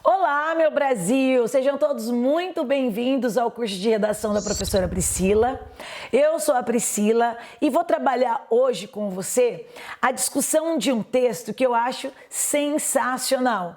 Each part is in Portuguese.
Olá, meu Brasil! Sejam todos muito bem-vindos ao curso de redação da professora Priscila. Eu sou a Priscila e vou trabalhar hoje com você a discussão de um texto que eu acho sensacional.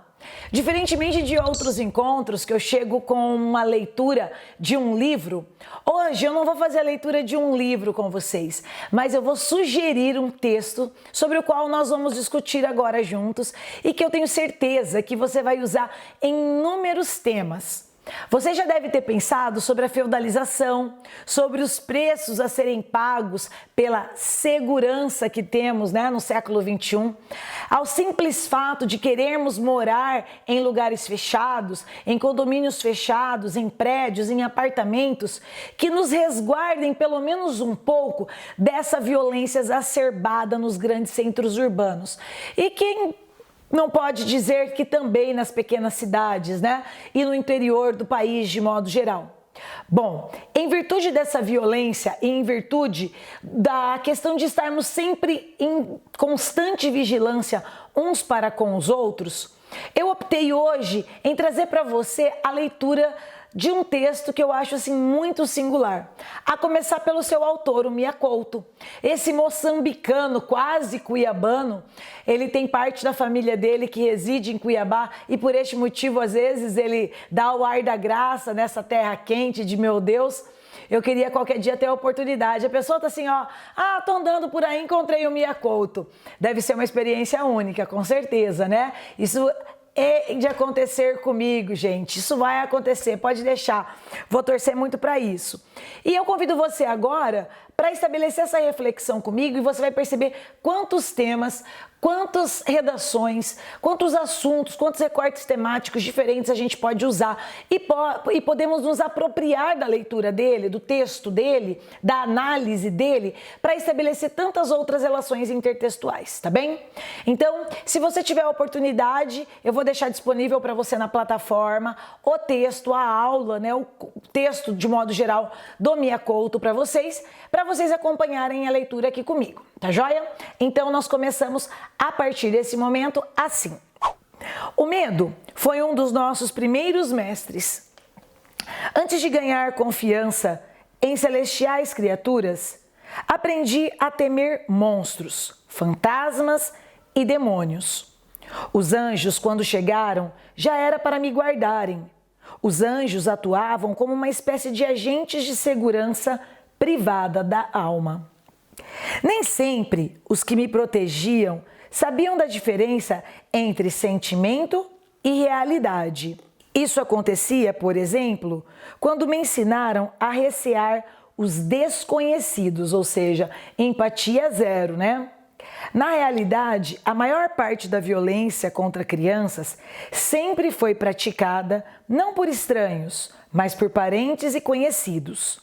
Diferentemente de outros encontros que eu chego com uma leitura de um livro, hoje eu não vou fazer a leitura de um livro com vocês, mas eu vou sugerir um texto sobre o qual nós vamos discutir agora juntos e que eu tenho certeza que você vai usar em inúmeros temas. Você já deve ter pensado sobre a feudalização, sobre os preços a serem pagos pela segurança que temos, no século XXI, ao simples fato de querermos morar em lugares fechados, em condomínios fechados, em prédios, em apartamentos, que nos resguardem pelo menos um pouco dessa violência exacerbada nos grandes centros urbanos. E que não pode dizer que também nas pequenas cidades, e no interior do país de modo geral. Bom, em virtude dessa violência e em virtude da questão de estarmos sempre em constante vigilância uns para com os outros, eu optei hoje em trazer para você a leitura de um texto que eu acho muito singular, a começar pelo seu autor, o Mia Couto. Esse moçambicano, quase cuiabano, ele tem parte da família dele que reside em Cuiabá e por este motivo, às vezes, ele dá o ar da graça nessa terra quente de meu Deus. Eu queria qualquer dia ter a oportunidade. A pessoa tá assim, tô andando por aí, encontrei o Mia Couto. Deve ser uma experiência única, com certeza, Isso é de acontecer comigo, gente. Isso vai acontecer, pode deixar. Vou torcer muito para isso. E eu convido você agora para estabelecer essa reflexão comigo e você vai perceber quantos temas, quantas redações, quantos assuntos, quantos recortes temáticos diferentes a gente pode usar e podemos nos apropriar da leitura dele, do texto dele, da análise dele, para estabelecer tantas outras relações intertextuais, tá bem? Então, se você tiver a oportunidade, eu vou deixar disponível para você na plataforma o texto, a aula, o texto de modo geral do Mia Couto para vocês acompanharem a leitura aqui comigo, tá joia? Então, nós começamos a partir desse momento assim. O medo foi um dos nossos primeiros mestres. Antes de ganhar confiança em celestiais criaturas, aprendi a temer monstros, fantasmas e demônios. Os anjos, quando chegaram, já era para me guardarem. Os anjos atuavam como uma espécie de agentes de segurança privada da alma. Nem sempre os que me protegiam sabiam da diferença entre sentimento e realidade. Isso acontecia, por exemplo, quando me ensinaram a recear os desconhecidos, ou seja, empatia zero, Na realidade, a maior parte da violência contra crianças sempre foi praticada não por estranhos, mas por parentes e conhecidos.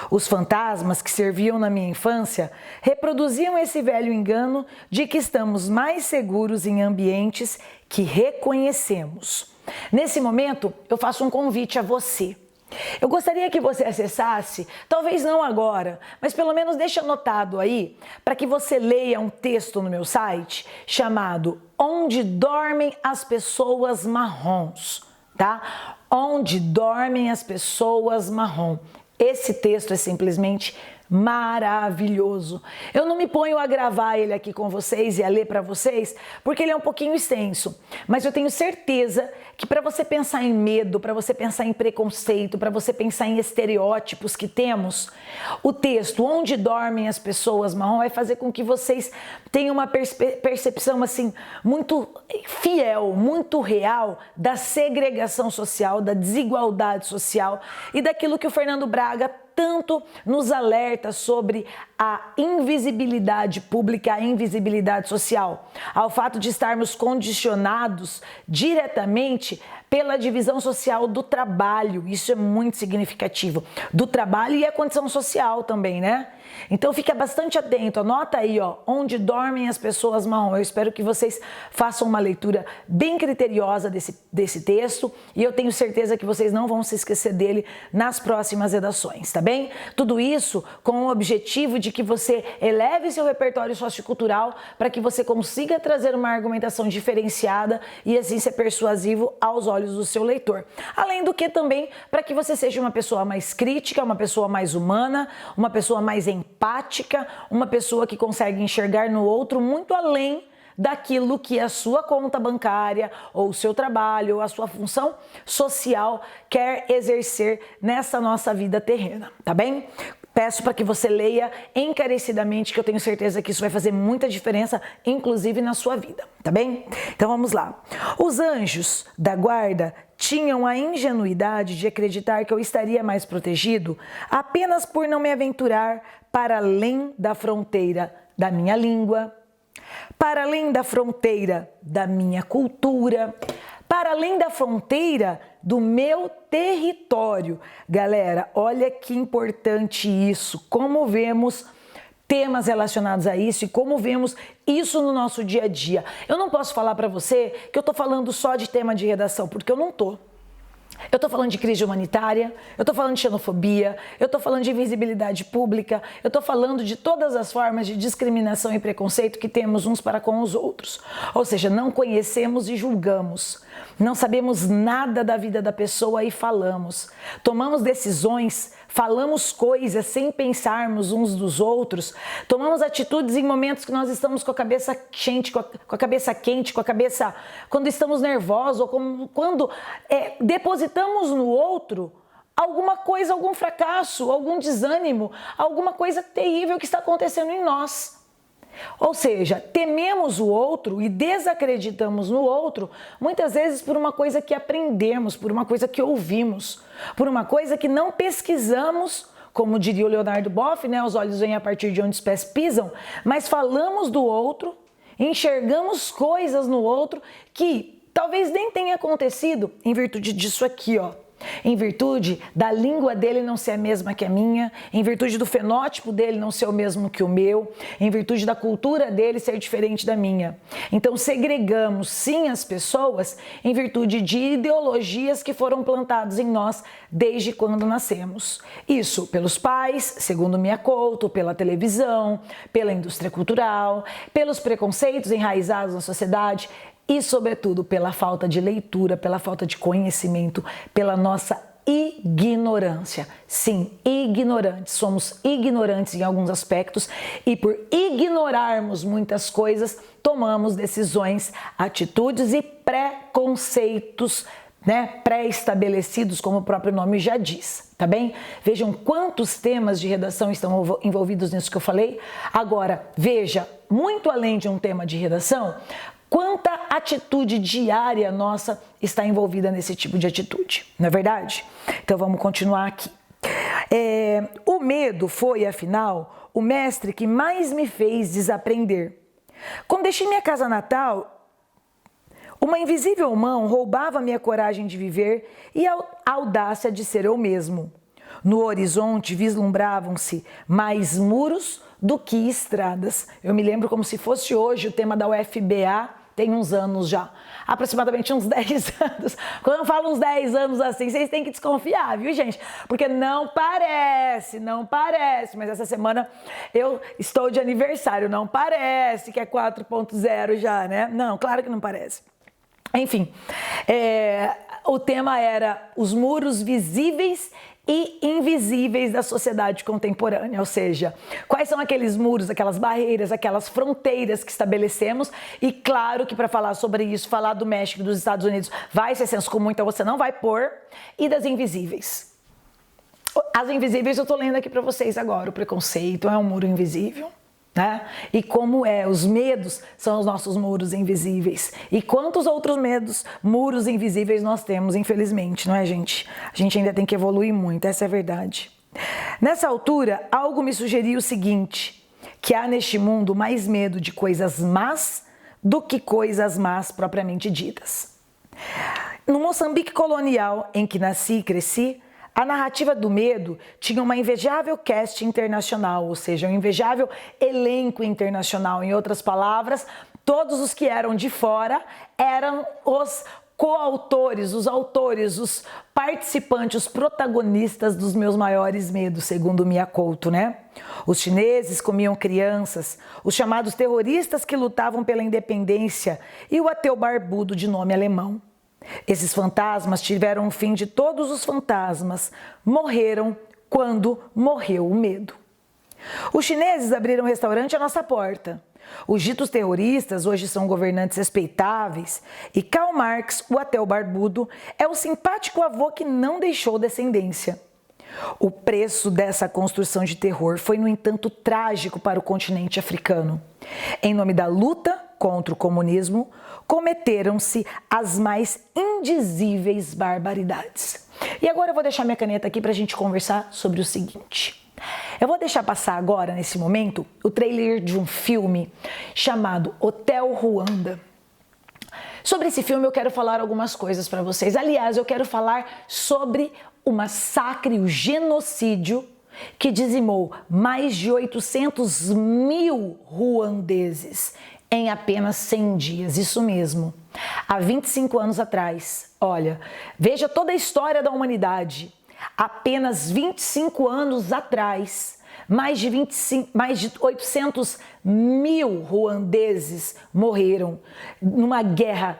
Os fantasmas que serviam na minha infância reproduziam esse velho engano de que estamos mais seguros em ambientes que reconhecemos. Nesse momento, eu faço um convite a você. Eu gostaria que você acessasse, talvez não agora, mas pelo menos deixe anotado aí, para que você leia um texto no meu site chamado Onde Dormem as Pessoas Marrons, tá? Onde Dormem as Pessoas Marrom. Esse texto é simplesmente maravilhoso. Eu não me ponho a gravar ele aqui com vocês e a ler para vocês, porque ele é um pouquinho extenso, mas eu tenho certeza que para você pensar em medo, para você pensar em preconceito, para você pensar em estereótipos que temos, o texto Onde Dormem as Pessoas Marrom vai fazer com que vocês tenham uma percepção muito fiel, muito real da segregação social, da desigualdade social e daquilo que o Fernando Braga tanto nos alerta sobre a invisibilidade pública, a invisibilidade social, ao fato de estarmos condicionados diretamente pela divisão social do trabalho. Isso é muito significativo, do trabalho e a condição social também, Então fica bastante atento, anota aí, Onde Dormem as Pessoas Marrom. Eu espero que vocês façam uma leitura bem criteriosa desse texto e eu tenho certeza que vocês não vão se esquecer dele nas próximas redações, tá bem? Tudo isso com o objetivo de que você eleve seu repertório sociocultural para que você consiga trazer uma argumentação diferenciada e assim ser persuasivo aos olhos olhos do seu leitor. Além do que também para que você seja uma pessoa mais crítica, uma pessoa mais humana, uma pessoa mais empática, uma pessoa que consegue enxergar no outro muito além daquilo que a sua conta bancária, ou o seu trabalho, ou a sua função social quer exercer nessa nossa vida terrena, tá bem? Peço para que você leia encarecidamente, que eu tenho certeza que isso vai fazer muita diferença, inclusive na sua vida, tá bem? Então vamos lá. Os anjos da guarda tinham a ingenuidade de acreditar que eu estaria mais protegido apenas por não me aventurar para além da fronteira da minha língua, para além da fronteira da minha cultura, para além da fronteira do meu território. Galera, olha que importante isso, como vemos temas relacionados a isso e como vemos isso no nosso dia a dia. Eu não posso falar para você que eu tô falando só de tema de redação, porque eu não tô. Eu estou falando de crise humanitária, eu estou falando de xenofobia, eu estou falando de invisibilidade pública, eu estou falando de todas as formas de discriminação e preconceito que temos uns para com os outros. Ou seja, não conhecemos e julgamos, não sabemos nada da vida da pessoa e falamos. Tomamos decisões, falamos coisas sem pensarmos uns dos outros, tomamos atitudes em momentos que nós estamos com a cabeça quente, quando estamos nervosos, ou quando depositamos no outro alguma coisa, algum fracasso, algum desânimo, alguma coisa terrível que está acontecendo em nós. Ou seja, tememos o outro e desacreditamos no outro, muitas vezes por uma coisa que aprendemos, por uma coisa que ouvimos, por uma coisa que não pesquisamos, como diria o Leonardo Boff, né? Os olhos vêm a partir de onde os pés pisam, mas falamos do outro, enxergamos coisas no outro que talvez nem tenha acontecido em virtude disso aqui, ó. Em virtude da língua dele não ser a mesma que a minha, em virtude do fenótipo dele não ser o mesmo que o meu, em virtude da cultura dele ser diferente da minha. Então segregamos sim as pessoas em virtude de ideologias que foram plantadas em nós desde quando nascemos. Isso pelos pais, segundo Mia Couto, pela televisão, pela indústria cultural, pelos preconceitos enraizados na sociedade, e, sobretudo, pela falta de leitura, pela falta de conhecimento, pela nossa ignorância. Sim, ignorantes. Somos ignorantes em alguns aspectos e, por ignorarmos muitas coisas, tomamos decisões, atitudes e preconceitos, né, pré-estabelecidos, como o próprio nome já diz, tá bem? Vejam quantos temas de redação estão envolvidos nisso que eu falei. Agora, veja, muito além de um tema de redação, quanta atitude diária nossa está envolvida nesse tipo de atitude, não é verdade? Então vamos continuar aqui. O medo foi, afinal, o mestre que mais me fez desaprender. Quando deixei minha casa natal, uma invisível mão roubava minha coragem de viver e a audácia de ser eu mesmo. No horizonte vislumbravam-se mais muros do que estradas. Eu me lembro como se fosse hoje o tema da UFBA, tem uns anos já, aproximadamente uns 10 anos. Quando eu falo uns 10 anos assim, vocês têm que desconfiar, viu, gente? Porque não parece, mas essa semana eu estou de aniversário, não parece que é 4.0 já, né? Não, claro que não parece. Enfim, o tema era os muros visíveis e invisíveis da sociedade contemporânea, ou seja, quais são aqueles muros, aquelas barreiras, aquelas fronteiras que estabelecemos, e claro que para falar sobre isso, falar do México e dos Estados Unidos vai ser senso comum, então você não vai pôr, e das invisíveis. As invisíveis eu estou lendo aqui para vocês agora, o preconceito é um muro invisível, né? E como os medos são os nossos muros invisíveis. E quantos outros muros invisíveis nós temos, infelizmente, não é, gente? A gente ainda tem que evoluir muito, essa é a verdade. Nessa altura, algo me sugeria o seguinte, que há neste mundo mais medo de coisas más do que coisas más propriamente ditas. No Moçambique colonial, em que nasci e cresci, a narrativa do medo tinha uma invejável cast internacional, ou seja, um invejável elenco internacional. Em outras palavras, todos os que eram de fora eram os coautores, os autores, os participantes, os protagonistas dos meus maiores medos, segundo Mia Couto, né? Os chineses comiam crianças, os chamados terroristas que lutavam pela independência e o ateu barbudo de nome alemão. Esses fantasmas tiveram o fim de todos os fantasmas, morreram quando morreu o medo. Os chineses abriram um restaurante à nossa porta. Os ditos terroristas hoje são governantes respeitáveis e Karl Marx, o ateu barbudo, é o simpático avô que não deixou descendência. O preço dessa construção de terror foi, no entanto, trágico para o continente africano. Em nome da luta contra o comunismo, cometeram-se as mais indizíveis barbaridades. E agora eu vou deixar minha caneta aqui para a gente conversar sobre o seguinte. Eu vou deixar passar agora, nesse momento, o trailer de um filme chamado Hotel Ruanda. Sobre esse filme eu quero falar algumas coisas para vocês. Aliás, eu quero falar sobre o massacre, o genocídio que dizimou mais de 800 mil ruandeses em apenas 100 dias. Isso mesmo, há 25 anos atrás. Olha, veja toda a história da humanidade. Apenas 25 anos atrás, mais de 800 mil ruandeses morreram numa guerra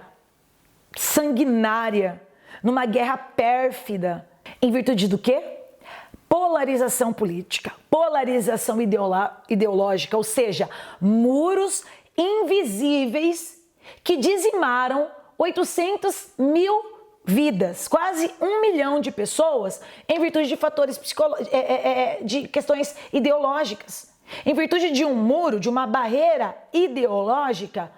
sanguinária, numa guerra pérfida. Em virtude do quê? Polarização política, polarização ideológica, ou seja, muros invisíveis que dizimaram 800 mil vidas, quase 1 milhão de pessoas, em virtude de fatores de questões ideológicas, em virtude de um muro, de uma barreira ideológica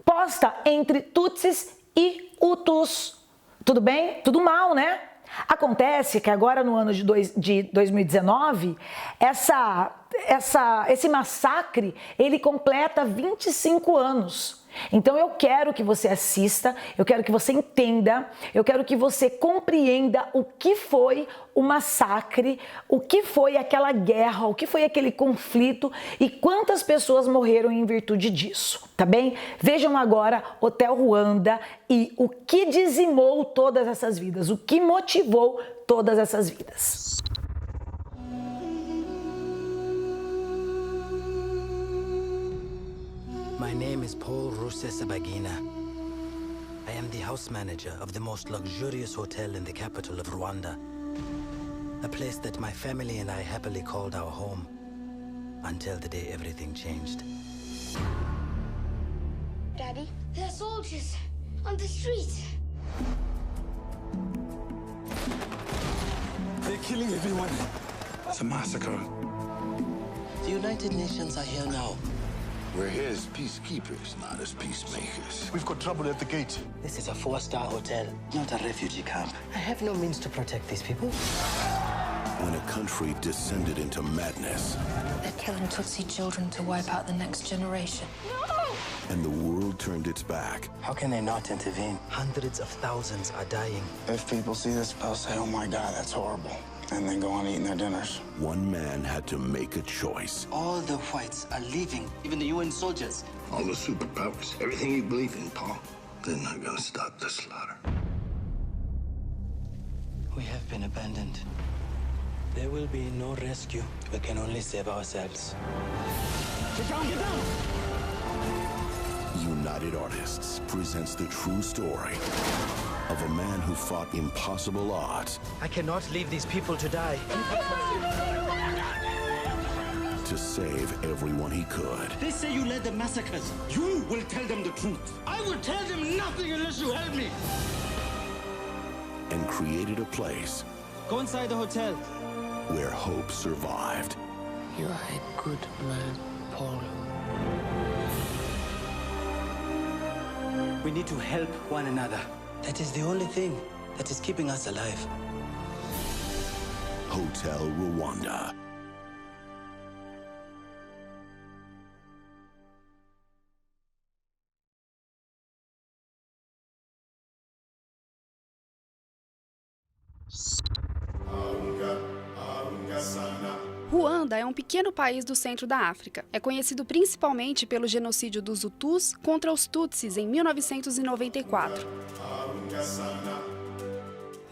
posta entre Tutsis e Hutus. Tudo bem? Tudo mal, né? Acontece que agora no ano de 2019, esse massacre, ele completa 25 anos. Então eu quero que você assista, eu quero que você entenda, eu quero que você compreenda o que foi o massacre, o que foi aquela guerra, o que foi aquele conflito e quantas pessoas morreram em virtude disso, tá bem? Vejam agora Hotel Ruanda e o que dizimou todas essas vidas, o que motivou todas essas vidas. My name is Paul Rusesabagina. I am the house manager of the most luxurious hotel in the capital of Rwanda. A place that my family and I happily called our home until the day everything changed. Daddy, there are soldiers on the street. They're killing everyone. It's a massacre. The United Nations are here now. We're here as peacekeepers, not as peacemakers. We've got trouble at the gate. This is a 4-star hotel, not a refugee camp. I have no means to protect these people. When a country descended into madness They're killing Tutsi children to wipe out the next generation. and the world turned its back, How can they not intervene? Hundreds of thousands are dying. If people see this, they'll say, oh my God, that's horrible. And then go on eating their dinners. one man had to make a choice. All the whites are leaving, even the UN soldiers. All the superpowers, everything you believe in, Paul. They're not gonna stop the slaughter. We have been abandoned. There will be no rescue. We can only save ourselves. Get down, get down! United Artists presents the true story of a man who fought impossible odds I cannot leave these people to die. to save everyone he could. They say you led the massacres. You will tell them the truth. I will tell them nothing unless you help me. And created a place Go inside the hotel. where hope survived. You are a good man, Paul. We need to help one another. That is the only thing that is keeping us alive. Hotel Rwanda. Ruanda é um pequeno país do centro da África. É conhecido principalmente pelo genocídio dos Hutus contra os Tutsis em 1994.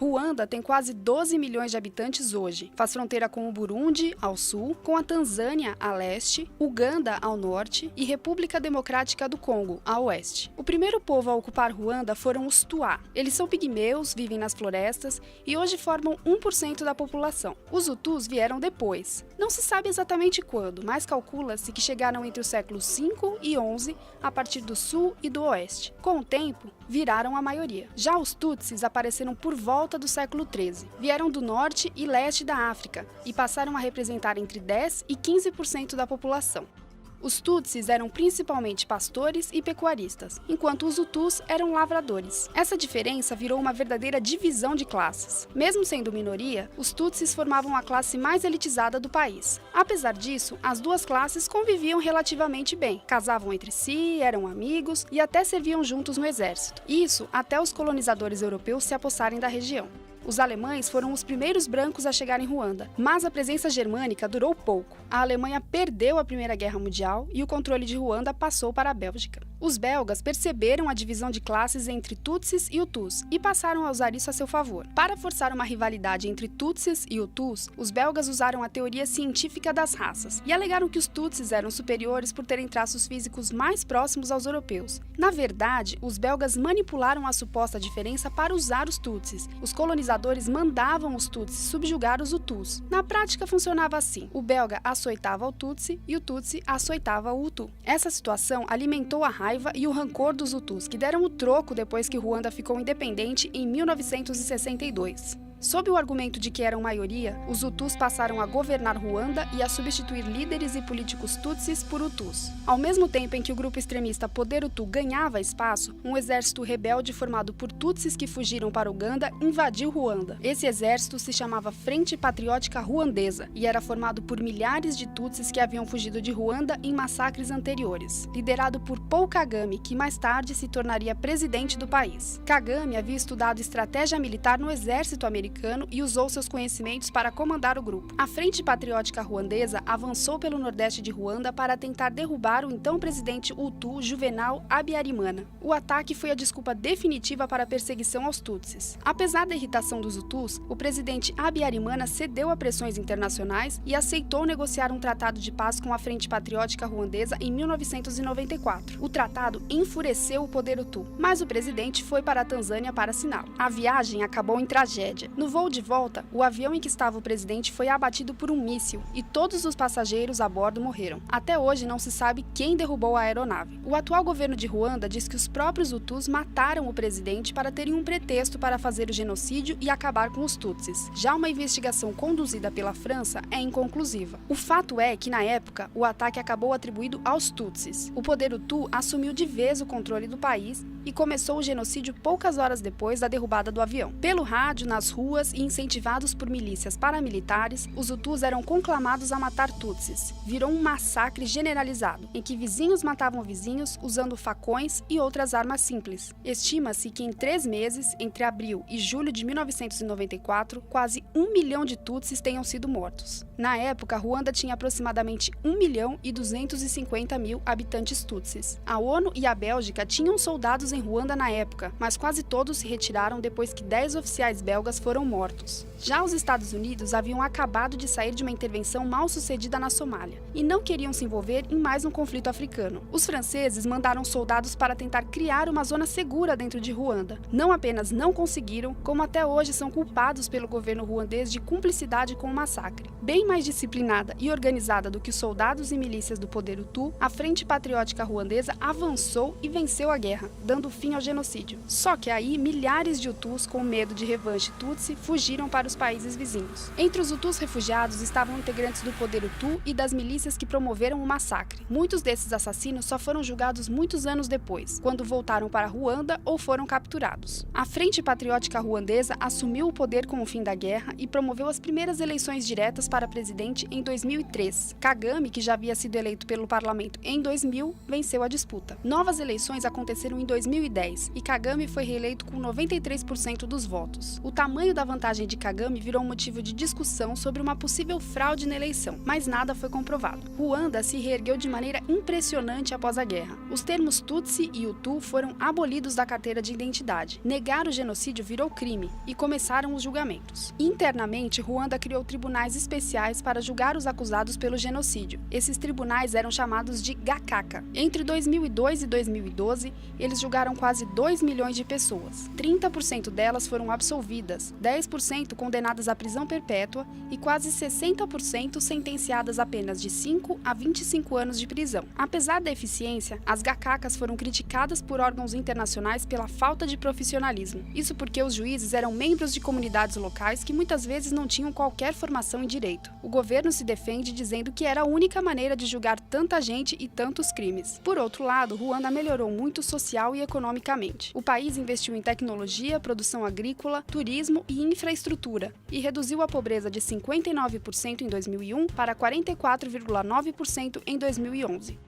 Ruanda tem quase 12 milhões de habitantes hoje. Faz fronteira com o Burundi, ao sul, com a Tanzânia, a leste, Uganda, ao norte e República Democrática do Congo, a oeste. O primeiro povo a ocupar Ruanda foram os Tuá. Eles são pigmeus, vivem nas florestas e hoje formam 1% da população. Os Hutus vieram depois. Não se sabe exatamente quando, mas calcula-se que chegaram entre os séculos 5 e 11 a partir do sul e do oeste. Com o tempo, viraram a maioria. Já os Tutsis apareceram por volta do século 13. Vieram do norte e leste da África e passaram a representar entre 10 e 15% da população. Os Tutsis eram principalmente pastores e pecuaristas, enquanto os Hutus eram lavradores. Essa diferença virou uma verdadeira divisão de classes. Mesmo sendo minoria, os Tutsis formavam a classe mais elitizada do país. Apesar disso, as duas classes conviviam relativamente bem, casavam entre si, eram amigos e até serviam juntos no exército. Isso até os colonizadores europeus se apossarem da região. Os alemães foram os primeiros brancos a chegar em Ruanda, mas a presença germânica durou pouco. A Alemanha perdeu a Primeira Guerra Mundial e o controle de Ruanda passou para a Bélgica. Os belgas perceberam a divisão de classes entre Tutsis e Hutus e passaram a usar isso a seu favor. Para forçar uma rivalidade entre Tutsis e Hutus, os belgas usaram a teoria científica das raças e alegaram que os Tutsis eram superiores por terem traços físicos mais próximos aos europeus. Na verdade, os belgas manipularam a suposta diferença para usar os Tutsis. Os colonizadores mandavam os Tutsis subjugar os Hutus. Na prática, funcionava assim: o belga açoitava o Tutsi e o Tutsi açoitava o Hutu. Essa situação alimentou a raiva e o rancor dos Hutus, que deram o troco depois que Ruanda ficou independente em 1962. Sob o argumento de que eram maioria, os Hutus passaram a governar Ruanda e a substituir líderes e políticos Tutsis por Hutus. Ao mesmo tempo em que o grupo extremista Poder Hutu ganhava espaço, um exército rebelde formado por Tutsis que fugiram para Uganda invadiu Ruanda. Esse exército se chamava Frente Patriótica Ruandesa e era formado por milhares de Tutsis que haviam fugido de Ruanda em massacres anteriores. Liderado por Paul Kagame, que mais tarde se tornaria presidente do país. Kagame havia estudado estratégia militar no exército americano e usou seus conhecimentos para comandar o grupo. A Frente Patriótica Ruandesa avançou pelo nordeste de Ruanda para tentar derrubar o então presidente Hutu Juvenal Habyarimana. O ataque foi a desculpa definitiva para a perseguição aos Tutsis. Apesar da irritação dos Hutus, o presidente Habyarimana cedeu a pressões internacionais e aceitou negociar um tratado de paz com a Frente Patriótica Ruandesa em 1994. O tratado enfureceu o Poder Hutu, mas o presidente foi para a Tanzânia para assiná-lo. A viagem acabou em tragédia. No voo de volta, o avião em que estava o presidente foi abatido por um míssil e todos os passageiros a bordo morreram. Até hoje não se sabe quem derrubou a aeronave. O atual governo de Ruanda diz que os próprios Hutus mataram o presidente para terem um pretexto para fazer o genocídio e acabar com os Tutsis. Já uma investigação conduzida pela França é inconclusiva. O fato é que, na época, o ataque acabou atribuído aos Tutsis. O Poder Hutu assumiu de vez o controle do país e começou o genocídio poucas horas depois da derrubada do avião. Pelo rádio, nas ruas e incentivados por milícias paramilitares, os Hutus eram conclamados a matar Tutsis. Virou um massacre generalizado, em que vizinhos matavam vizinhos usando facões e outras armas simples. Estima-se que em 3 meses, entre abril e julho de 1994, quase 1 milhão de Tutsis tenham sido mortos. Na época, Ruanda tinha aproximadamente 1.250.000 habitantes Tutsis. A ONU e a Bélgica tinham soldados em Ruanda na época, mas quase todos se retiraram depois que 10 oficiais belgas foram mortos. Já os Estados Unidos haviam acabado de sair de uma intervenção mal sucedida na Somália e não queriam se envolver em mais um conflito africano. Os franceses mandaram soldados para tentar criar uma zona segura dentro de Ruanda. Não apenas não conseguiram, como até hoje são culpados pelo governo ruandês de cumplicidade com o massacre. Bem mais disciplinada e organizada do que os soldados e milícias do Poder Hutu, a Frente Patriótica Ruandesa avançou e venceu a guerra, dando fim ao genocídio. Só que aí, milhares de Hutus, com medo de revanche Tutsi, fugiram para os países vizinhos. Entre os Hutus refugiados estavam integrantes do Poder Hutu e das milícias que promoveram o massacre. Muitos desses assassinos só foram julgados muitos anos depois, quando voltaram para Ruanda ou foram capturados. A Frente Patriótica Ruandesa assumiu o poder com o fim da guerra e promoveu as primeiras eleições diretas para presidente em 2003. Kagame, que já havia sido eleito pelo parlamento em 2000, venceu a disputa. Novas eleições aconteceram em 2010 e Kagame foi reeleito com 93% dos votos. O tamanho ganho da vantagem de Kagame virou motivo de discussão sobre uma possível fraude na eleição, mas nada foi comprovado. Ruanda se reergueu de maneira impressionante após a guerra. Os termos Tutsi e Hutu foram abolidos da carteira de identidade. Negar o genocídio virou crime e começaram os julgamentos. Internamente, Ruanda criou tribunais especiais para julgar os acusados pelo genocídio. Esses tribunais eram chamados de Gakaka. Entre 2002 e 2012, eles julgaram quase 2 milhões de pessoas. 30% delas foram absolvidas, 10% condenadas à prisão perpétua e quase 60% sentenciadas a apenas de 5 a 25 anos de prisão. Apesar da eficiência, as Gakakas foram criticadas por órgãos internacionais pela falta de profissionalismo. Isso porque os juízes eram membros de comunidades locais que muitas vezes não tinham qualquer formação em direito. O governo se defende dizendo que era a única maneira de julgar tanta gente e tantos crimes. Por outro lado, Ruanda melhorou muito social e economicamente. O país investiu em tecnologia, produção agrícola, turismo e infraestrutura e reduziu a pobreza de 59% em 2001 para 44,9% em 2011.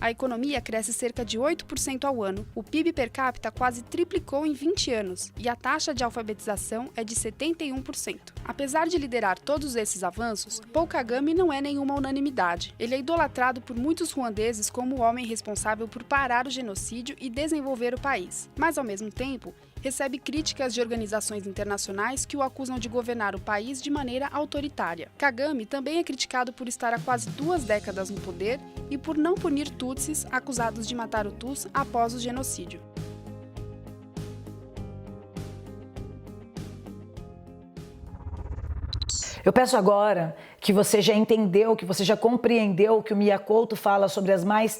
A economia cresce cerca de 8% ao ano, o PIB per capita quase triplicou em 20 anos e a taxa de alfabetização é de 71%. Apesar de liderar todos esses avanços, Paul Kagame não é nenhuma unanimidade. Ele é idolatrado por muitos ruandeses como o homem responsável por parar o genocídio e desenvolver o país. Mas, ao mesmo tempo, recebe críticas de organizações internacionais que o acusam de governar o país de maneira autoritária. Kagame também é criticado por estar há quase 2 décadas no poder e por não punir Tutsis acusados de matar Hutus após o genocídio. Eu peço agora que você já entendeu, que você já compreendeu que o Mia Couto fala sobre as mais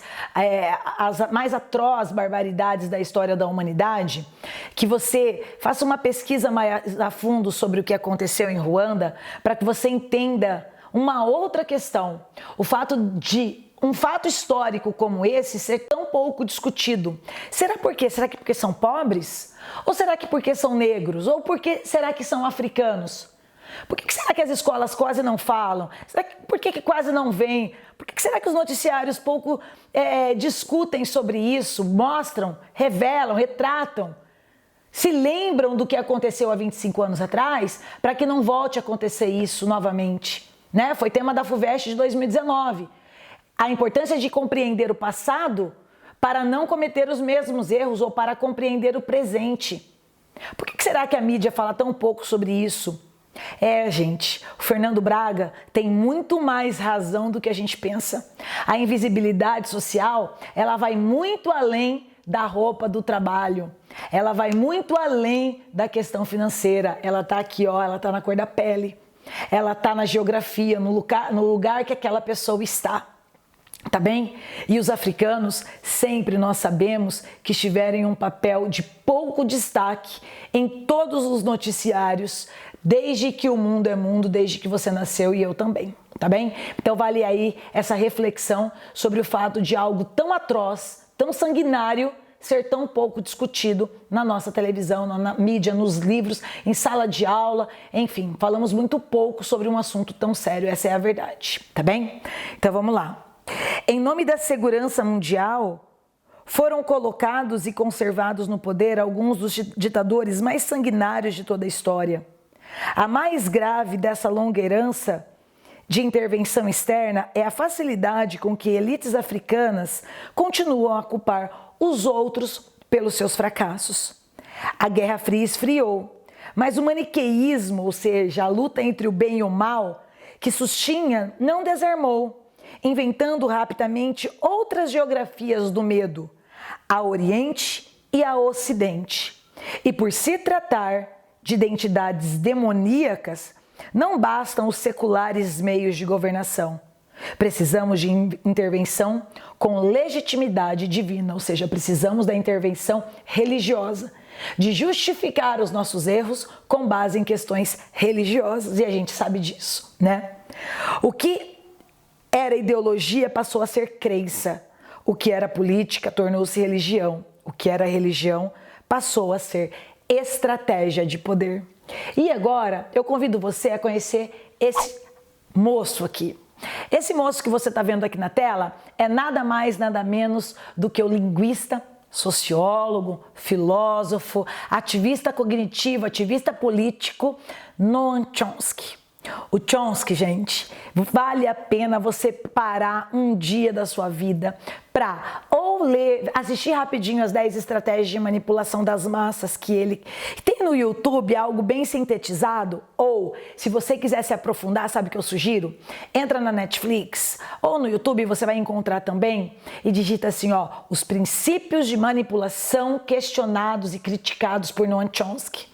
atrozes barbaridades da história da humanidade, que você faça uma pesquisa mais a fundo sobre o que aconteceu em Ruanda, para que você entenda uma outra questão. O fato de um fato histórico como esse ser tão pouco discutido. Será por quê? Será que porque são pobres? Ou será que porque são negros? Ou será que são africanos? Por que será que as escolas quase não falam? Por que quase não vêm? Por que será que os noticiários pouco discutem sobre isso, mostram, revelam, retratam? Se lembram do que aconteceu há 25 anos atrás, para que não volte a acontecer isso novamente, né? Foi tema da FUVEST de 2019. A importância de compreender o passado para não cometer os mesmos erros ou para compreender o presente. Por que será que a mídia fala tão pouco sobre isso? Gente, o Fernando Braga tem muito mais razão do que a gente pensa. A invisibilidade social, ela vai muito além da roupa do trabalho. Ela vai muito além da questão financeira. Ela tá aqui, ela tá na cor da pele. Ela tá na geografia, no lugar que aquela pessoa está. Tá bem? E os africanos, sempre nós sabemos que tiveram um papel de pouco destaque em todos os noticiários, desde que o mundo é mundo, desde que você nasceu e eu também, tá bem? Então vale aí essa reflexão sobre o fato de algo tão atroz, tão sanguinário, ser tão pouco discutido na nossa televisão, na mídia, nos livros, em sala de aula, enfim, falamos muito pouco sobre um assunto tão sério, essa é a verdade, tá bem? Então vamos lá. Em nome da segurança mundial, foram colocados e conservados no poder alguns dos ditadores mais sanguinários de toda a história. A mais grave dessa longa herança de intervenção externa é a facilidade com que elites africanas continuam a culpar os outros pelos seus fracassos. A Guerra Fria esfriou, mas o maniqueísmo, ou seja, a luta entre o bem e o mal, que sustinha, não desarmou, inventando rapidamente outras geografias do medo, a Oriente e a Ocidente. E por se tratar de identidades demoníacas, não bastam os seculares meios de governação. Precisamos de intervenção com legitimidade divina, ou seja, precisamos da intervenção religiosa, de justificar os nossos erros com base em questões religiosas, e a gente sabe disso, né? O que era ideologia passou a ser crença, o que era política tornou-se religião, o que era religião passou a ser estratégia de poder. E agora eu convido você a conhecer esse moço aqui. Esse moço que você está vendo aqui na tela é nada mais, nada menos do que o linguista sociólogo, filósofo, ativista cognitivo, ativista político, Noam Chomsky. O Chomsky, gente, vale a pena você parar um dia da sua vida para ou ler, assistir rapidinho as 10 estratégias de manipulação das massas que ele tem no YouTube, algo bem sintetizado, ou se você quiser se aprofundar, sabe o que eu sugiro? Entra na Netflix ou no YouTube, você vai encontrar também e digita assim, ó, os princípios de manipulação questionados e criticados por Noam Chomsky.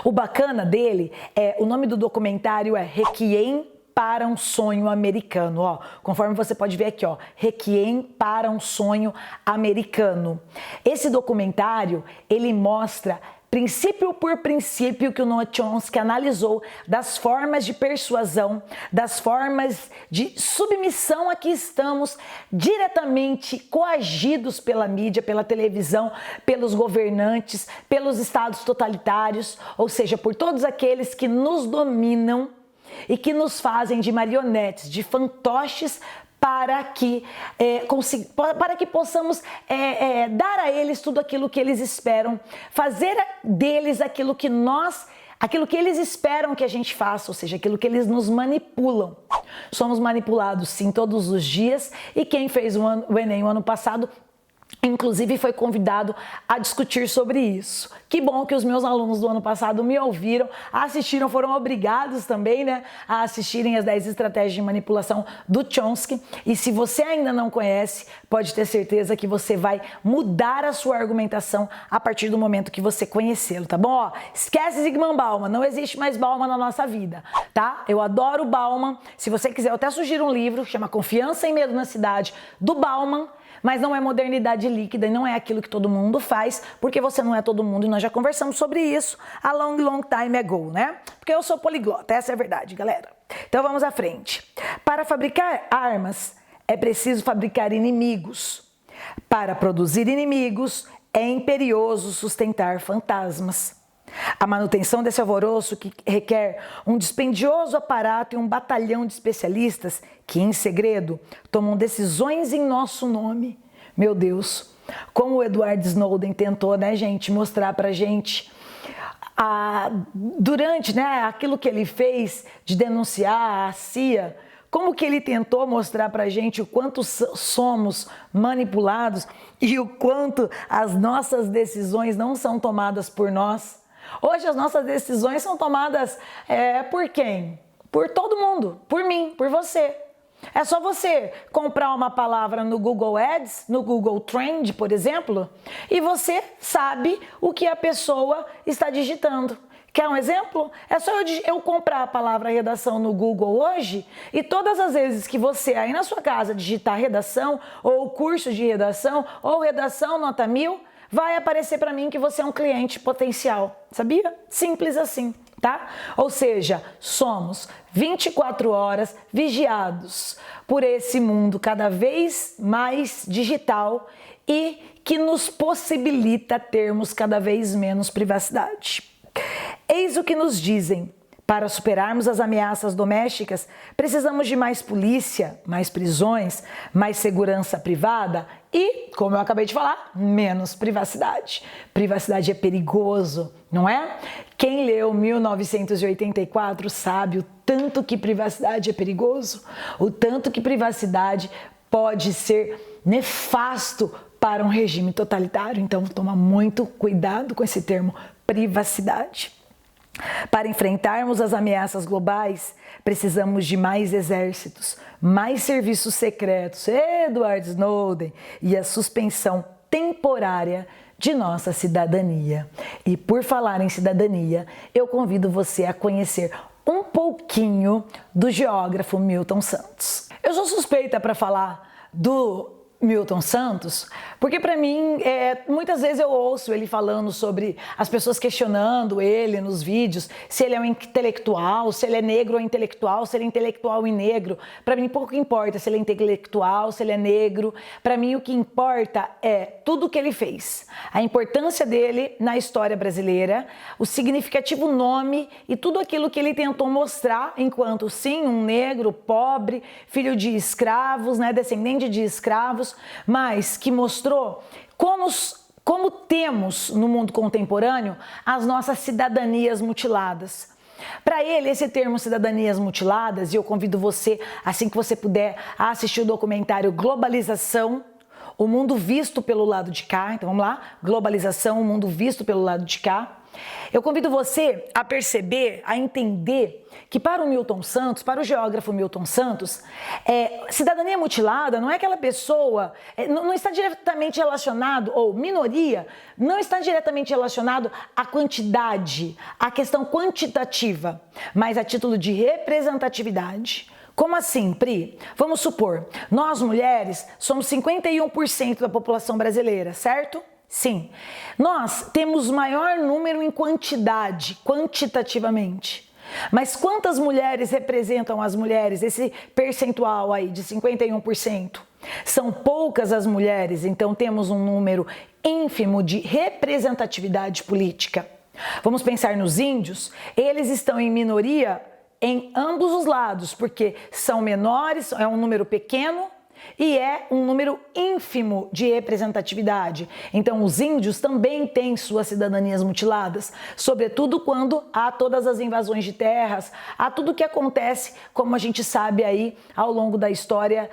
O bacana dele é, o nome do documentário é Requiem para um Sonho Americano, ó, conforme você pode ver aqui, ó, Requiem para um Sonho Americano. Esse documentário, ele mostra princípio por princípio que o Noam Chomsky analisou das formas de persuasão, das formas de submissão a que estamos diretamente coagidos pela mídia, pela televisão, pelos governantes, pelos estados totalitários, ou seja, por todos aqueles que nos dominam e que nos fazem de marionetes, de fantoches, para que possamos dar a eles tudo aquilo que eles esperam, fazer deles aquilo que eles esperam que a gente faça, ou seja, aquilo que eles nos manipulam. Somos manipulados sim todos os dias e quem fez o Enem o ano passado inclusive foi convidado a discutir sobre isso. Que bom que os meus alunos do ano passado me ouviram, assistiram, foram obrigados também, né, a assistirem as 10 estratégias de manipulação do Chomsky. E se você ainda não conhece, pode ter certeza que você vai mudar a sua argumentação a partir do momento que você conhecê-lo, tá bom? Ó, esquece Zygmunt Bauman, não existe mais Bauman na nossa vida, tá? Eu adoro Bauman. Se você quiser, eu até sugiro um livro, chama Confiança e Medo na Cidade, do Bauman. Mas não é modernidade líquida e não é aquilo que todo mundo faz, porque você não é todo mundo e nós já conversamos sobre isso a long time ago, né? Porque eu sou poliglota, essa é a verdade, galera. Então vamos à frente. Para fabricar armas, é preciso fabricar inimigos. Para produzir inimigos, é imperioso sustentar fantasmas. A manutenção desse alvoroço que requer um dispendioso aparato e um batalhão de especialistas que, em segredo, tomam decisões em nosso nome. Meu Deus, como o Edward Snowden tentou, né, gente, mostrar pra gente durante, né, aquilo que ele fez de denunciar a CIA, como que ele tentou mostrar pra gente o quanto somos manipulados e o quanto as nossas decisões não são tomadas por nós. Hoje as nossas decisões são tomadas por quem? Por todo mundo, por mim, por você. É só você comprar uma palavra no Google Ads, no Google Trend, por exemplo, e você sabe o que a pessoa está digitando. Quer um exemplo? É só eu comprar a palavra redação no Google hoje e todas as vezes que você aí na sua casa digitar redação ou curso de redação ou redação nota 1000, vai aparecer para mim que você é um cliente potencial, sabia? Simples assim, tá? Ou seja, somos 24 horas vigiados por esse mundo cada vez mais digital e que nos possibilita termos cada vez menos privacidade. Eis o que nos dizem. Para superarmos as ameaças domésticas, precisamos de mais polícia, mais prisões, mais segurança privada e, como eu acabei de falar, menos privacidade. Privacidade é perigoso, não é? Quem leu 1984 sabe o tanto que privacidade é perigoso, o tanto que privacidade pode ser nefasto para um regime totalitário. Então, toma muito cuidado com esse termo privacidade. Para enfrentarmos as ameaças globais, precisamos de mais exércitos, mais serviços secretos, Edward Snowden, e a suspensão temporária de nossa cidadania. E por falar em cidadania, eu convido você a conhecer um pouquinho do geógrafo Milton Santos. Eu sou suspeita para falar do Milton Santos, porque para mim, muitas vezes eu ouço ele falando sobre as pessoas questionando ele nos vídeos, se ele é um intelectual, se ele é negro ou intelectual, se ele é intelectual e negro. Para mim pouco importa se ele é intelectual, se ele é negro. Para mim o que importa é tudo o que ele fez, a importância dele na história brasileira, o significativo nome e tudo aquilo que ele tentou mostrar enquanto, sim, um negro, pobre, filho de escravos, né, descendente de escravos, mas que mostrou como como temos no mundo contemporâneo as nossas cidadanias mutiladas. Para ele, esse termo cidadanias mutiladas, e eu convido você, assim que você puder, a assistir o documentário Globalização, o mundo visto pelo lado de cá. Então vamos lá, Globalização, o mundo visto pelo lado de cá. Eu convido você a perceber, a entender que para o Milton Santos, para o geógrafo Milton Santos, cidadania mutilada não é aquela pessoa, não está diretamente relacionado, ou minoria, não está diretamente relacionado à quantidade, à questão quantitativa, mas a título de representatividade. Como assim, Pri? Vamos supor, nós mulheres somos 51% da população brasileira, certo? Sim. Nós temos maior número em quantidade, quantitativamente. Mas quantas mulheres representam as mulheres, esse percentual aí de 51%? São poucas as mulheres, então temos um número ínfimo de representatividade política. Vamos pensar nos índios, eles estão em minoria em ambos os lados, porque são menores, é um número pequeno, e é um número ínfimo de representatividade. Então, os índios também têm suas cidadanias mutiladas, sobretudo quando há todas as invasões de terras, há tudo que acontece, como a gente sabe aí ao longo da história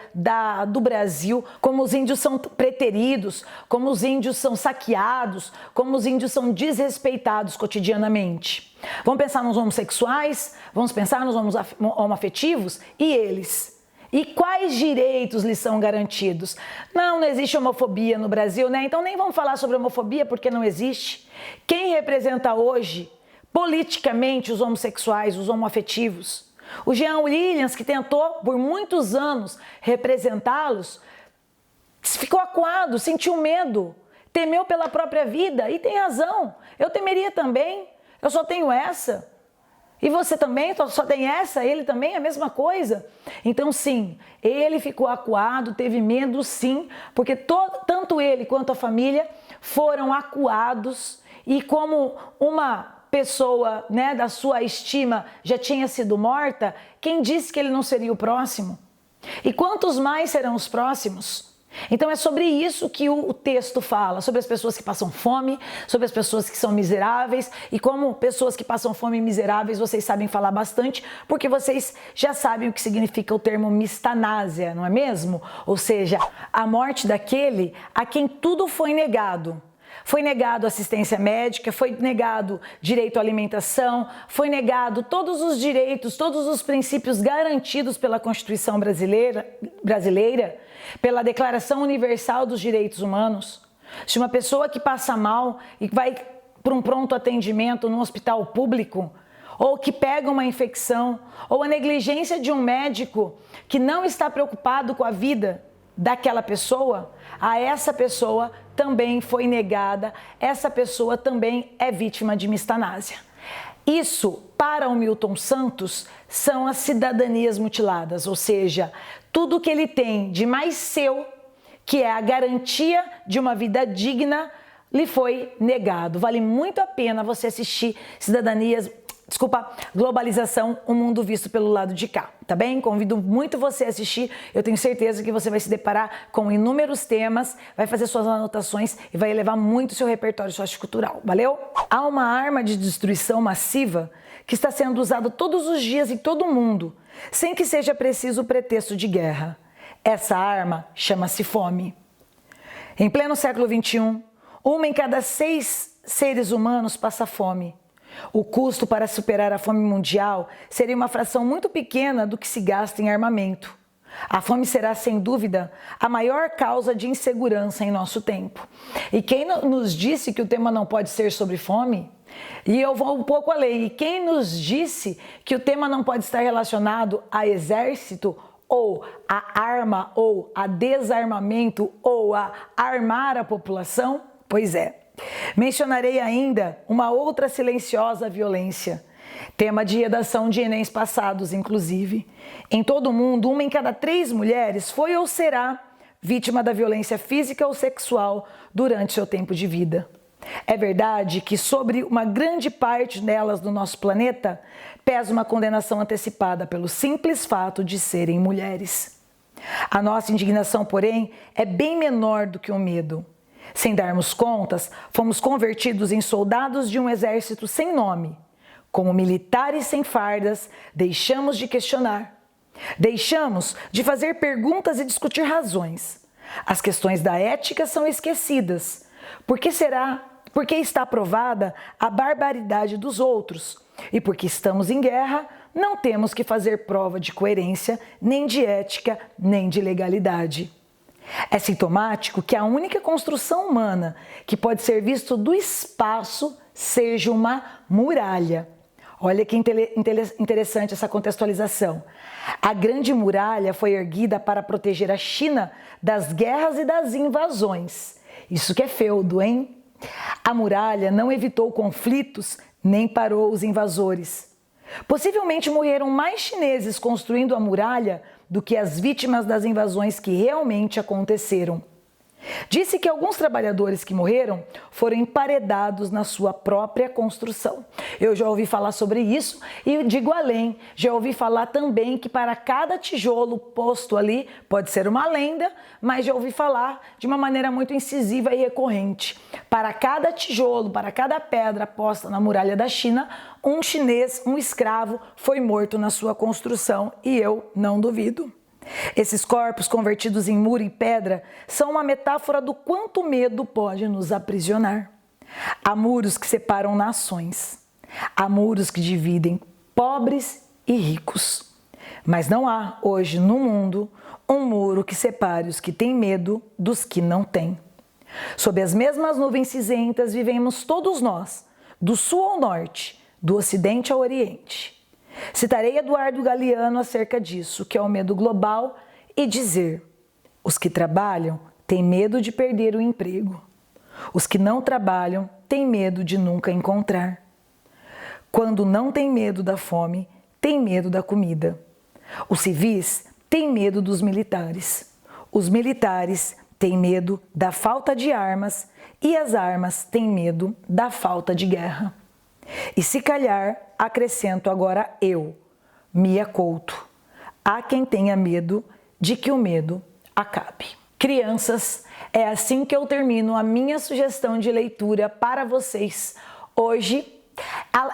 do Brasil, como os índios são preteridos, como os índios são saqueados, como os índios são desrespeitados cotidianamente. Vamos pensar nos homossexuais, vamos pensar nos homoafetivos e eles. E quais direitos lhes são garantidos? Não existe homofobia no Brasil, né? Então nem vamos falar sobre homofobia porque não existe. Quem representa hoje, politicamente, os homossexuais, os homoafetivos? O Jean Williams, que tentou por muitos anos representá-los, ficou acuado, sentiu medo, temeu pela própria vida e tem razão. Eu temeria também, eu só tenho essa. E você também só tem essa, ele também, a mesma coisa. Então sim, ele ficou acuado, teve medo sim, porque tanto ele quanto a família foram acuados e como uma pessoa, né, da sua estima já tinha sido morta, quem disse que ele não seria o próximo? E quantos mais serão os próximos? Então é sobre isso que o texto fala, sobre as pessoas que passam fome, sobre as pessoas que são miseráveis e como pessoas que passam fome e miseráveis vocês sabem falar bastante, porque vocês já sabem o que significa o termo mistanásia, não é mesmo? Ou seja, a morte daquele a quem tudo foi negado. Foi negado assistência médica, foi negado direito à alimentação, foi negado todos os direitos, todos os princípios garantidos pela Constituição brasileira, pela Declaração Universal dos Direitos Humanos. Se uma pessoa que passa mal e vai para um pronto atendimento no hospital público, ou que pega uma infecção, ou a negligência de um médico que não está preocupado com a vida daquela pessoa, a essa pessoa também foi negada, essa pessoa também é vítima de mistanásia. Isso, para o Milton Santos, são as cidadanias mutiladas, ou seja, tudo que ele tem de mais seu, que é a garantia de uma vida digna, lhe foi negado. Vale muito a pena você assistir Globalização, o mundo visto pelo lado de cá, tá bem? Convido muito você a assistir, eu tenho certeza que você vai se deparar com inúmeros temas, vai fazer suas anotações e vai elevar muito o seu repertório sociocultural, valeu? Há uma arma de destruição massiva que está sendo usada todos os dias em todo o mundo, sem que seja preciso o pretexto de guerra. Essa arma chama-se fome. Em pleno século XXI, 1 em cada 6 seres humanos passa fome. O custo para superar a fome mundial seria uma fração muito pequena do que se gasta em armamento. A fome será, sem dúvida, a maior causa de insegurança em nosso tempo. E quem nos disse que o tema não pode ser sobre fome? E eu vou um pouco além. E quem nos disse que o tema não pode estar relacionado a exército, ou a arma, ou a desarmamento, ou a armar a população? Pois é. Mencionarei ainda uma outra silenciosa violência, tema de redação de Enems passados, inclusive. Em todo o mundo, 1 em cada 3 mulheres foi ou será vítima da violência física ou sexual durante seu tempo de vida. É verdade que sobre uma grande parte delas do nosso planeta pesa uma condenação antecipada pelo simples fato de serem mulheres. A nossa indignação, porém, é bem menor do que o medo. Sem darmos contas, fomos convertidos em soldados de um exército sem nome. Como militares sem fardas, deixamos de questionar. Deixamos de fazer perguntas e discutir razões. As questões da ética são esquecidas. Por que será? Porque está provada a barbaridade dos outros. E porque estamos em guerra, não temos que fazer prova de coerência, nem de ética, nem de legalidade. É sintomático que a única construção humana que pode ser visto do espaço seja uma muralha. Olha que interessante essa contextualização. A Grande Muralha foi erguida para proteger a China das guerras e das invasões. Isso que é feudo, hein? A muralha não evitou conflitos nem parou os invasores. Possivelmente morreram mais chineses construindo a muralha do que as vítimas das invasões que realmente aconteceram. Disse que alguns trabalhadores que morreram foram emparedados na sua própria construção. Eu já ouvi falar sobre isso e digo além, já ouvi falar também que para cada tijolo posto ali, pode ser uma lenda, mas já ouvi falar de uma maneira muito incisiva e recorrente. Para cada tijolo, para cada pedra posta na muralha da China, um chinês, um escravo, foi morto na sua construção e eu não duvido. Esses corpos convertidos em muro e pedra são uma metáfora do quanto o medo pode nos aprisionar. Há muros que separam nações. Há muros que dividem pobres e ricos. Mas não há, hoje no mundo, um muro que separe os que têm medo dos que não têm. Sob as mesmas nuvens cinzentas vivemos todos nós, do sul ao norte, do ocidente ao oriente. Citarei Eduardo Galeano acerca disso, que é o medo global, e dizer: os que trabalham têm medo de perder o emprego. Os que não trabalham têm medo de nunca encontrar. Quando não tem medo da fome, tem medo da comida. Os civis têm medo dos militares. Os militares têm medo da falta de armas e as armas têm medo da falta de guerra. E se calhar, acrescento agora eu, Mia Couto. Há quem tenha medo de que o medo acabe. Crianças, é assim que eu termino a minha sugestão de leitura para vocês hoje.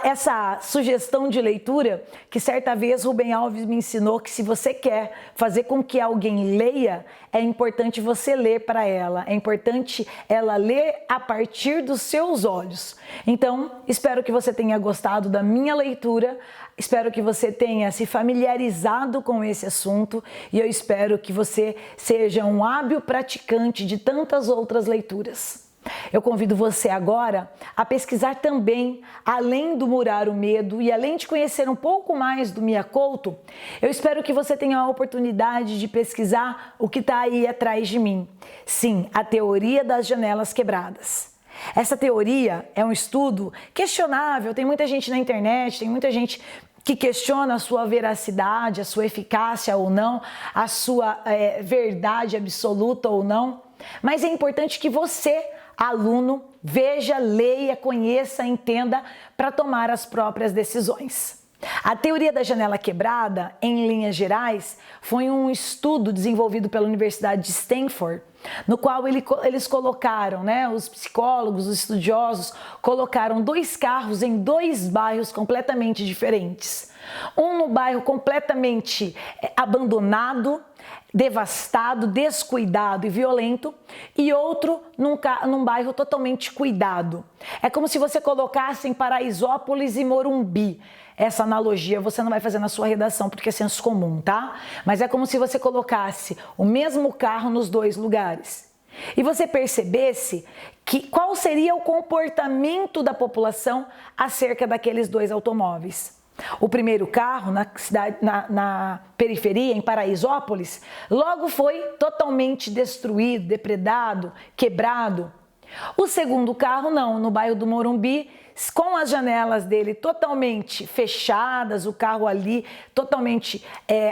Essa sugestão de leitura que certa vez Rubem Alves me ensinou que se você quer fazer com que alguém leia, é importante você ler para ela, é importante ela ler a partir dos seus olhos. Então, espero que você tenha gostado da minha leitura, espero que você tenha se familiarizado com esse assunto e eu espero que você seja um hábil praticante de tantas outras leituras. Eu convido você agora a pesquisar também, além do Murar o Medo e além de conhecer um pouco mais do Mia Couto, eu espero que você tenha a oportunidade de pesquisar o que está aí atrás de mim. Sim, a teoria das janelas quebradas. Essa teoria é um estudo questionável, tem muita gente na internet, tem muita gente que questiona a sua veracidade, a sua eficácia ou não, a sua verdade absoluta ou não, mas é importante que você, aluno, veja, leia, conheça, entenda para tomar as próprias decisões. A teoria da janela quebrada, em linhas gerais, foi um estudo desenvolvido pela Universidade de Stanford, no qual eles colocaram, os psicólogos, os estudiosos, colocaram 2 carros em 2 bairros completamente diferentes. Um no bairro completamente abandonado, devastado, descuidado e violento, e outro num bairro totalmente cuidado. É como se você colocasse em Paraisópolis e Morumbi. Essa analogia você não vai fazer na sua redação porque é senso comum, tá? Mas é como se você colocasse o mesmo carro nos 2 lugares. E você percebesse qual seria o comportamento da população acerca daqueles 2 automóveis. O primeiro carro, na periferia, em Paraisópolis, logo foi totalmente destruído, depredado, quebrado. O segundo carro não, no bairro do Morumbi, com as janelas dele totalmente fechadas, o carro ali totalmente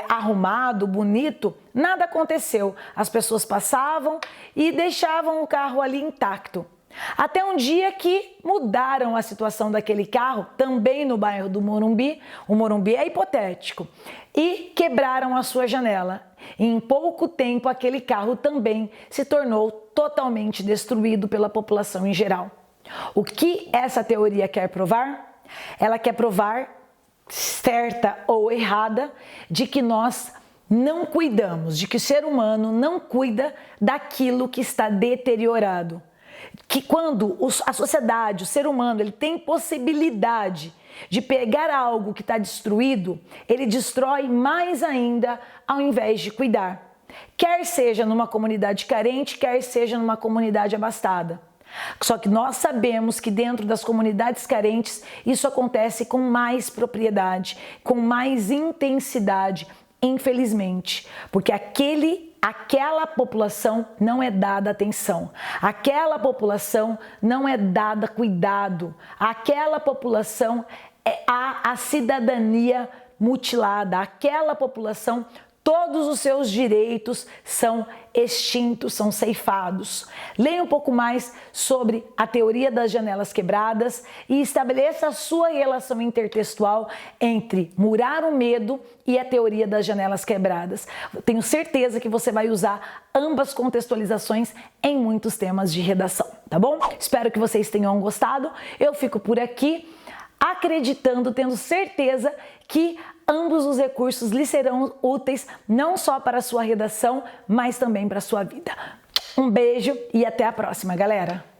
arrumado, bonito, nada aconteceu. As pessoas passavam e deixavam o carro ali intacto. Até um dia que mudaram a situação daquele carro, também no bairro do Morumbi, o Morumbi é hipotético, e quebraram a sua janela. E em pouco tempo aquele carro também se tornou totalmente destruído pela população em geral. O que essa teoria quer provar? Ela quer provar, certa ou errada, de que nós não cuidamos, de que o ser humano não cuida daquilo que está deteriorado. Que quando a sociedade, o ser humano, ele tem possibilidade de pegar algo que está destruído, ele destrói mais ainda ao invés de cuidar. Quer seja numa comunidade carente, quer seja numa comunidade abastada. Só que nós sabemos que dentro das comunidades carentes isso acontece com mais propriedade, com mais intensidade, infelizmente, porque aquela população não é dada atenção, aquela população não é dada cuidado, aquela população a cidadania mutilada, aquela população, todos os seus direitos são extintos, são ceifados. Leia um pouco mais sobre a teoria das janelas quebradas e estabeleça a sua relação intertextual entre murar o medo e a teoria das janelas quebradas. Tenho certeza que você vai usar ambas contextualizações em muitos temas de redação, tá bom? Espero que vocês tenham gostado. Eu fico por aqui acreditando, tendo certeza que ambos os recursos lhe serão úteis não só para a sua redação, mas também para a sua vida. Um beijo e até a próxima, galera!